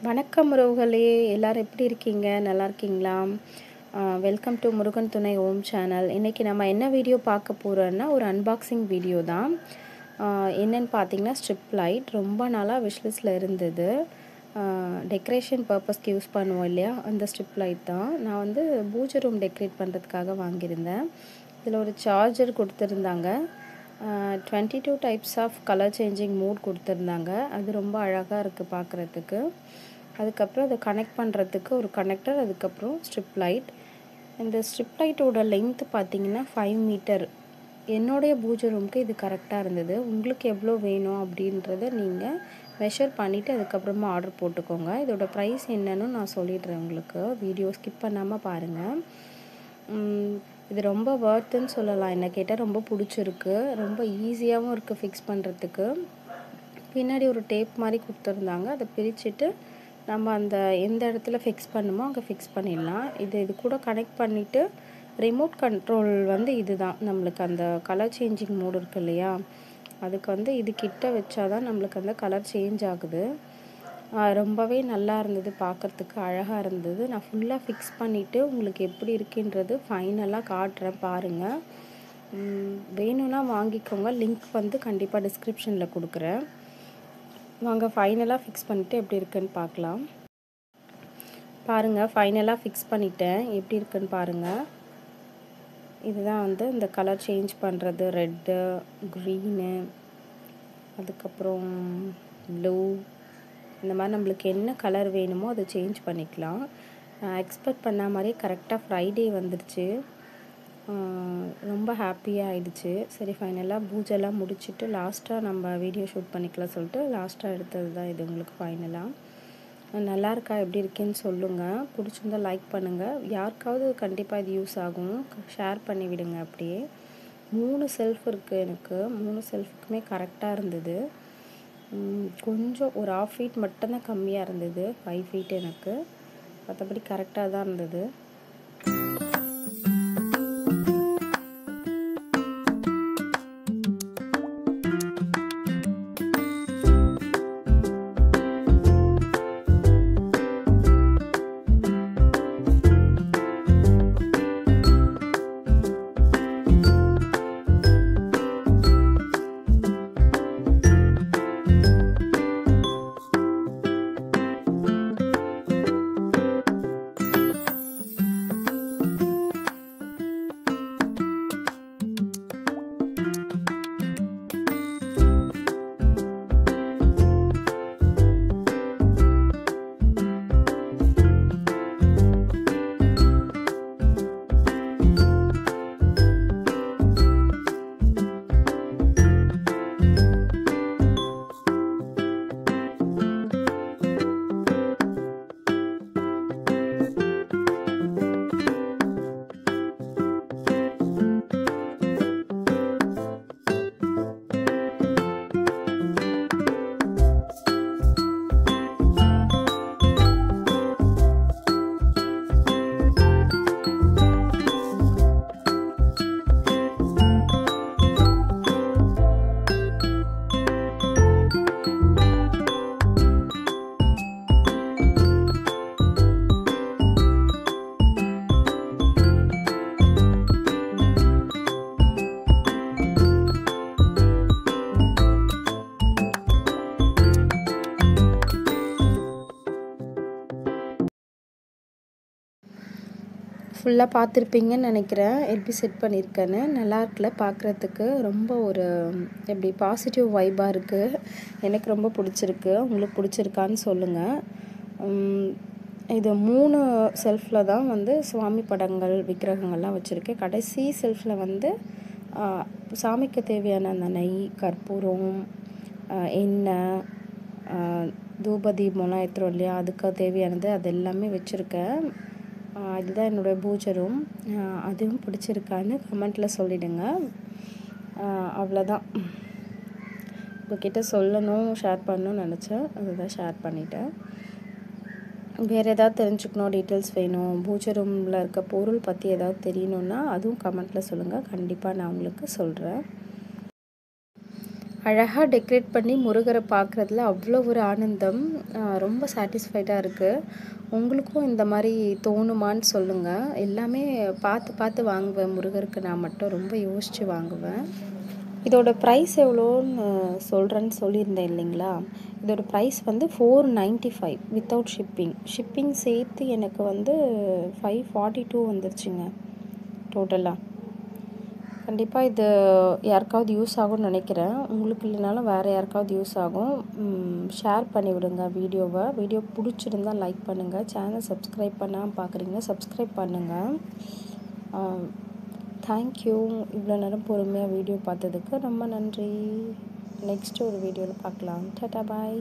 வணக்கம் உறவுகளே, எல்லாரும் எப்படி இருக்கீங்க? நல்லா இருக்கீங்களா? வெல்கம் டு முருகன் துணை ஓம் சேனல். இன்றைக்கி நம்ம என்ன வீடியோ பார்க்க போகிறோன்னா, ஒரு அன்பாக்சிங் வீடியோ தான். என்னென்னு பார்த்தீங்கன்னா, ஸ்ட்ரிப் லைட் ரொம்ப நாளாக விஷ்லிஸ்ட்டில் இருந்தது. டெக்கரேஷன் பர்பஸ்க்கு யூஸ் பண்ணுவோம் இல்லையா, அந்த ஸ்ட்ரிப் லைட் தான். நான் வந்து பூஜை ரூம் டெக்கரேட் பண்ணுறதுக்காக வாங்கியிருந்தேன். இதில் ஒரு சார்ஜர் கொடுத்துருந்தாங்க. 22 types of colour changing mode கொடுத்துருந்தாங்க. அது ரொம்ப அழகாக இருக்குது பார்க்குறதுக்கு. அதுக்கப்புறம் அதை கனெக்ட் பண்ணுறதுக்கு ஒரு கனெக்டர், அதுக்கப்புறம் ஸ்ட்ரிப் லைட். இந்த ஸ்ட்ரிப் லைட்டோட லென்த்து பார்த்திங்கன்னா 5 மீட்டர். என்னுடைய பூஜை ரூமுக்கு இது கரெக்டாக இருந்தது. உங்களுக்கு எவ்வளோ வேணும் அப்படின்றத நீங்கள் மெஷர் பண்ணிவிட்டு அதுக்கப்புறமா ஆர்டர் போட்டுக்கோங்க. இதோட ப்ரைஸ் என்னன்னு நான் சொல்லிடுறேன் உங்களுக்கு. வீடியோ ஸ்கிப் பண்ணாமல் பாருங்கள். இது ரொம்ப வர்த்துன்னு சொல்லலாம். என்ன கேட்டால் ரொம்ப பிடிச்சிருக்கு. ரொம்ப ஈஸியாகவும் இருக்குது ஃபிக்ஸ் பண்ணுறதுக்கு. பின்னாடி ஒரு டேப் மாதிரி கொடுத்துருந்தாங்க. அதை பிரிச்சுட்டு நம்ம அந்த எந்த இடத்துல ஃபிக்ஸ் பண்ணுமோ அங்கே ஃபிக்ஸ் பண்ணிடலாம். இது கூட கனெக்ட் பண்ணிவிட்டு ரிமோட் கண்ட்ரோல் வந்து இது தான் நம்மளுக்கு அந்த கலர் சேஞ்சிங் மோடு இருக்குது இல்லையா, அதுக்கு வந்து இது கிட்ட வச்சாதான் நம்மளுக்கு அந்த கலர் சேஞ்ச் ஆகுது. ரொம்பவே நல்லா இருந்தது, பார்க்குறதுக்கு அழகாக இருந்தது. நான் ஃபுல்லாக ஃபிக்ஸ் பண்ணிவிட்டு உங்களுக்கு எப்படி இருக்குன்றது ஃபைனலாக காட்டுறேன் பாருங்கள். வேணும்னா வாங்கிக்கோங்க. லிங்க் வந்து கண்டிப்பாக டிஸ்கிரிப்ஷனில் கொடுக்குறேன். வாங்க ஃபைனலாக ஃபிக்ஸ் பண்ணிவிட்டு எப்படி இருக்குன்னு பார்க்கலாம். பாருங்கள், ஃபைனலாக ஃபிக்ஸ் பண்ணிட்டேன். எப்படி இருக்குன்னு பாருங்கள். இதுதான் வந்து இந்த கலர் சேஞ்ச் பண்ணுறது. ரெட்டு, க்ரீனு, அதுக்கப்புறம் ப்ளூ, இந்த மாதிரி நம்மளுக்கு என்ன கலர் வேணுமோ அதை சேஞ்ச் பண்ணிக்கலாம். எக்ஸ்பெக்ட் பண்ண மாதிரி கரெக்டாக ஃப்ரைடே வந்துடுச்சு. ரொம்ப ஹாப்பியாக ஆயிடுச்சு. சரி, ஃபைனலாக பூஜைலாம் முடிச்சுட்டு லாஸ்ட்டாக நம்ம வீடியோ ஷூட் பண்ணிக்கலாம் சொல்லிட்டு லாஸ்ட்டாக எடுத்தது தான் இது. உங்களுக்கு ஃபைனலாக நல்லா இருக்கா, எப்படி இருக்குன்னு சொல்லுங்கள். பிடிச்சிருந்தால் லைக் பண்ணுங்கள். யாருக்காவது கண்டிப்பாக இது யூஸ் ஆகும், ஷேர் பண்ணி விடுங்க. அப்படியே 3 செல்ஃப் இருக்குது எனக்கு. 3 செல்ஃபுக்குமே கரெக்டாக இருந்தது. கொஞ்சம் ஒரு 1/2 ஃபீட் மட்டும்தான் கம்மியாக இருந்தது. 5 ஃபீட் எனக்கு. மற்றபடி கரெக்டாக தான் இருந்தது. ஃபுல்லாக பார்த்துருப்பீங்கன்னு நினைக்கிறேன் எப்படி செட் பண்ணியிருக்கேன்னு. நல்லா இருக்குல்ல பார்க்குறதுக்கு. ரொம்ப ஒரு எப்படி பாசிட்டிவ் வைப்பாக இருக்குது. எனக்கு ரொம்ப பிடிச்சிருக்கு. உங்களுக்கு பிடிச்சிருக்கான்னு சொல்லுங்கள். இது 3 செல்ஃபில் தான் வந்து சுவாமி படங்கள், விக்கிரகங்கள்லாம் வச்சுருக்கேன். கடைசி செல்ஃபில் வந்து சாமிக்கு தேவையான அந்த நெய், கற்பூரம், எண்ணெய், தூபதீபம்லாம் ஏற்றுறோம் இல்லையா, அதுக்கு தேவையானது அது எல்லாமே வச்சுருக்கேன். இதுதான் என்னோடய பூஜை ரூம். அதுவும் பிடிச்சிருக்கான்னு கமெண்ட்டில் சொல்லிவிடுங்க. அவ்வளோதான், உங்கள்கிட்ட சொல்லணும், ஷேர் பண்ணணும்னு நினச்சேன். அதுதான் ஷேர் பண்ணிட்டேன். வேறு ஏதாவது தெரிஞ்சுக்கணும், டீட்டெயில்ஸ் வேணும், பூஜை ரூமில் இருக்க பொருள் பற்றி ஏதாவது தெரியணுன்னா அதுவும் கமெண்ட்டில் சொல்லுங்கள். கண்டிப்பாக நான் உங்களுக்கு சொல்கிறேன். அழகாக டெக்கரேட் பண்ணி முருகரை பார்க்குறதுல அவ்வளோ ஒரு ஆனந்தம். ரொம்ப சாட்டிஸ்ஃபைடாக இருக்குது. உங்களுக்கும் இந்த மாதிரி தோணுமான்னு சொல்லுங்கள். எல்லாமே பார்த்து பார்த்து வாங்குவேன். முருகருக்கு நான் மட்டும் ரொம்ப யோசித்து வாங்குவேன். இதோட ப்ரைஸ் எவ்வளோன்னு சொல்கிறேன்னு சொல்லியிருந்தேன் இல்லைங்களா? இதோட ப்ரைஸ் வந்து 495 வித்தவுட் ஷிப்பிங் சேர்த்து எனக்கு வந்து 542 வந்துருச்சுங்க டோட்டலாக. கண்டிப்பாக இது யாருக்காவது யூஸ் ஆகும்னு நினைக்கிறேன். உங்களுக்கு இல்லைனாலும் வேறு யாருக்காவது யூஸ் ஆகும். ஷேர் பண்ணி விடுங்க வீடியோ பிடிச்சிருந்தா லைக் பண்ணுங்கள். சேனல் சப்ஸ்கிரைப் பண்ணாமல் பார்க்குறீங்கன்னா சப்ஸ்கிரைப் பண்ணுங்கள். தேங்க்யூ. இவ்வளோ நேரம் பொறுமையாக வீடியோ பார்த்ததுக்கு ரொம்ப நன்றி. நெக்ஸ்ட்டு ஒரு வீடியோவில் பார்க்கலாம். டாடா பாய்.